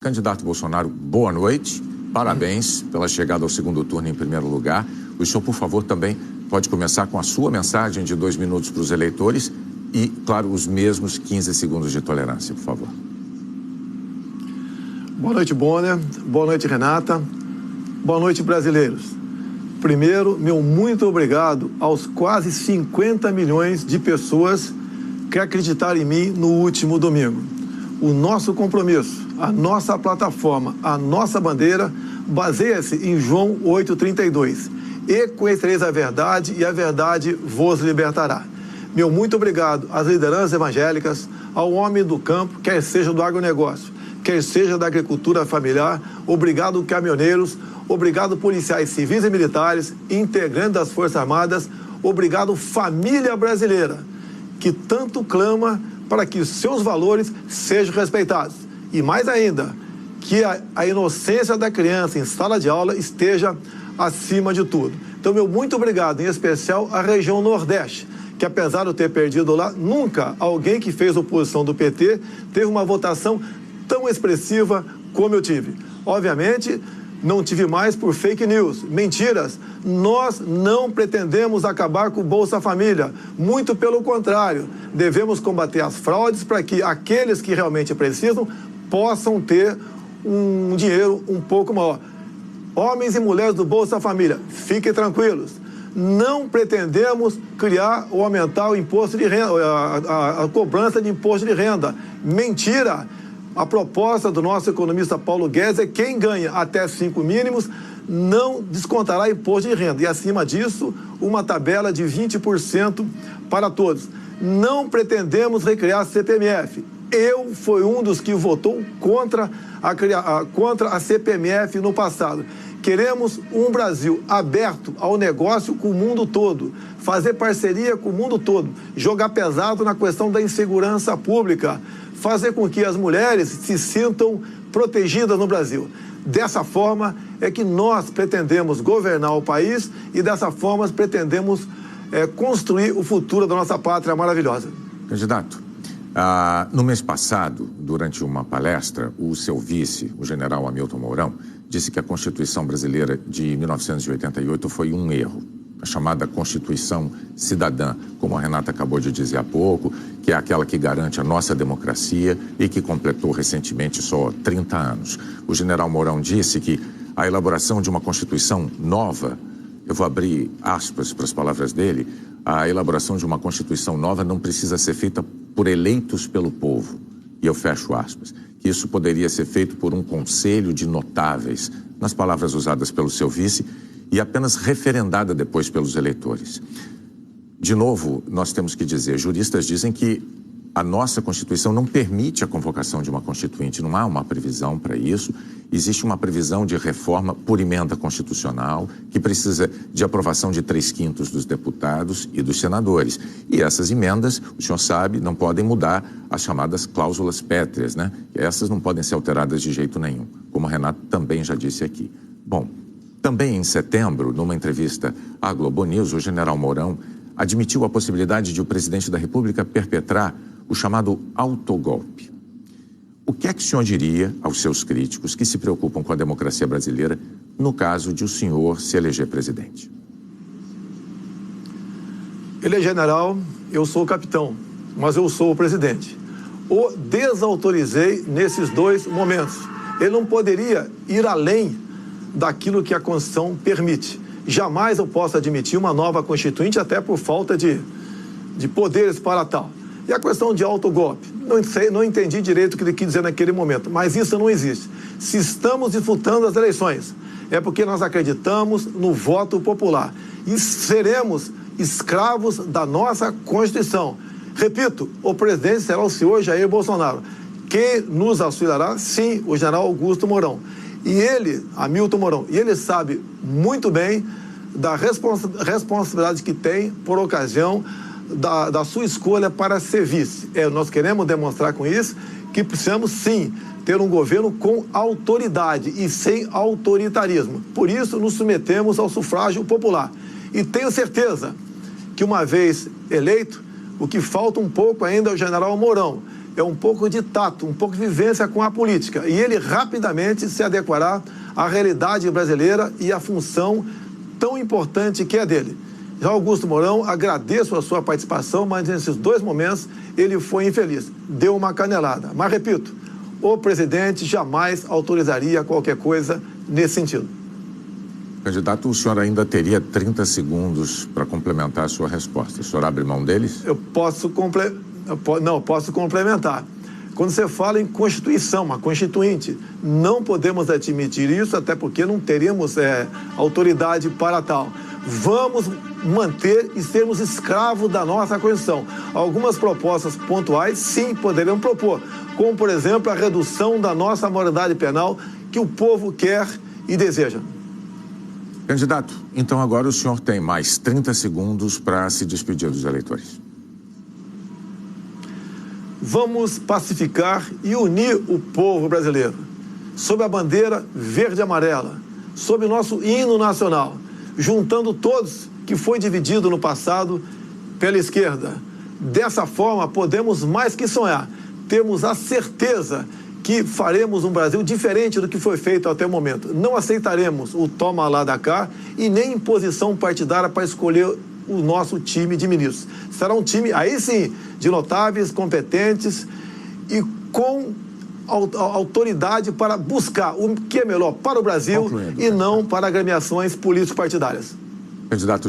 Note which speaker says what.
Speaker 1: Candidato Bolsonaro, boa noite. Parabéns pela chegada ao segundo turno em primeiro lugar. O senhor, por favor, também pode começar com a sua mensagem de 2 minutos para os eleitores e, claro, os mesmos 15 segundos de tolerância, por favor.
Speaker 2: Boa noite, Bonner. Boa noite, Renata. Boa noite, brasileiros. Primeiro, meu muito obrigado aos quase 50 milhões de pessoas que acreditaram em mim no último domingo. O nosso compromisso, a nossa plataforma, a nossa bandeira baseia-se em João 8,32. E conhecereis a verdade e a verdade vos libertará. Meu muito obrigado às lideranças evangélicas, ao homem do campo, quer seja do agronegócio, quer seja da agricultura familiar. Obrigado, caminhoneiros. Obrigado, policiais civis e militares, integrantes das Forças Armadas. Obrigado, família brasileira, que tanto clama para que os seus valores sejam respeitados. E mais ainda, que a inocência da criança em sala de aula esteja acima de tudo. Então, meu muito obrigado, em especial à região Nordeste, que apesar de eu ter perdido lá, nunca alguém que fez oposição do PT teve uma votação tão expressiva como eu tive. Obviamente, não tive mais por fake news, mentiras. Nós não pretendemos acabar com o Bolsa Família. Muito pelo contrário, devemos combater as fraudes para que aqueles que realmente precisam possam ter um dinheiro um pouco maior. Homens e mulheres do Bolsa Família, fiquem tranquilos. Não pretendemos criar ou aumentar o imposto de renda, a cobrança de imposto de renda. Mentira! A proposta do nosso economista Paulo Guedes é quem ganha até 5 mínimos não descontará imposto de renda. E acima disso, uma tabela de 20% para todos. Não pretendemos recriar a CPMF. Eu fui um dos que votou contra a CPMF no passado. Queremos um Brasil aberto ao negócio com o mundo todo, fazer parceria com o mundo todo, jogar pesado na questão da insegurança pública, fazer com que as mulheres se sintam protegidas no Brasil. Dessa forma é que nós pretendemos governar o país e dessa forma pretendemos construir o futuro da nossa pátria maravilhosa.
Speaker 1: Candidato, no mês passado, durante uma palestra, o seu vice, o general Hamilton Mourão, disse que a Constituição brasileira de 1988 foi um erro. A chamada Constituição Cidadã, como a Renata acabou de dizer há pouco, que é aquela que garante a nossa democracia e que completou recentemente só 30 anos. O general Mourão disse que a elaboração de uma Constituição nova, eu vou abrir aspas para as palavras dele, a elaboração de uma Constituição nova não precisa ser feita por eleitos pelo povo. E eu fecho aspas, que isso poderia ser feito por um conselho de notáveis, nas palavras usadas pelo seu vice, e apenas referendada depois pelos eleitores. De novo, nós temos que dizer, juristas dizem que a nossa Constituição não permite a convocação de uma Constituinte, não há uma previsão para isso. Existe uma previsão de reforma por emenda constitucional, que precisa de aprovação de 3/5 dos deputados e dos senadores. E essas emendas, o senhor sabe, não podem mudar as chamadas cláusulas pétreas, né? Essas não podem ser alteradas de jeito nenhum, como o Renato também já disse aqui. Bom, também em setembro, numa entrevista à Globo News, o general Mourão admitiu a possibilidade de o presidente da República perpetrar o chamado autogolpe. O que é que o senhor diria aos seus críticos que se preocupam com a democracia brasileira no caso de o senhor se eleger presidente?
Speaker 2: Ele é general, eu sou o capitão, mas eu sou o presidente. O desautorizei nesses 2 momentos. Ele não poderia ir além daquilo que a Constituição permite. Jamais eu posso admitir uma nova Constituinte, até por falta de poderes para tal. E a questão de autogolpe, não entendi direito o que ele quis dizer naquele momento, mas isso não existe. Se estamos disputando as eleições, é porque nós acreditamos no voto popular e seremos escravos da nossa Constituição. Repito, o presidente será o senhor Jair Bolsonaro. Quem nos auxiliará? Sim, o general Augusto Mourão. E ele, Hamilton Mourão, e ele sabe muito bem da responsabilidade que tem por ocasião da sua escolha para ser vice. Nós queremos demonstrar com isso que precisamos, sim, ter um governo com autoridade e sem autoritarismo. Por isso, nos submetemos ao sufrágio popular. E tenho certeza que, uma vez eleito, o que falta um pouco ainda é o general Mourão, é um pouco de tato, um pouco de vivência com a política. E ele rapidamente se adequará à realidade brasileira e à função tão importante que é dele. Já Augusto Mourão, agradeço a sua participação, mas nesses 2 momentos ele foi infeliz. Deu uma canelada. Mas, repito, o presidente jamais autorizaria qualquer coisa nesse sentido.
Speaker 1: Candidato, o senhor ainda teria 30 segundos para complementar a sua resposta. O senhor abre mão deles?
Speaker 2: Eu posso complementar. Quando você fala em Constituição, uma Constituinte, não podemos admitir isso, até porque não teríamos autoridade para tal. Vamos manter e sermos escravos da nossa Constituição. Algumas propostas pontuais, sim, poderemos propor, como, por exemplo, a redução da nossa moralidade penal que o povo quer e deseja.
Speaker 1: Candidato, então agora o senhor tem mais 30 segundos para se despedir dos eleitores.
Speaker 2: Vamos pacificar e unir o povo brasileiro, sob a bandeira verde e amarela, sob o nosso hino nacional, juntando todos que foi dividido no passado pela esquerda. Dessa forma, podemos mais que sonhar, temos a certeza que faremos um Brasil diferente do que foi feito até o momento. Não aceitaremos o toma lá da cá e nem imposição partidária para escolher o nosso time de ministros. Será um time, aí sim, de notáveis, competentes e com autoridade para buscar o que é melhor para o Brasil e não para agremiações político-partidárias.
Speaker 1: Candidato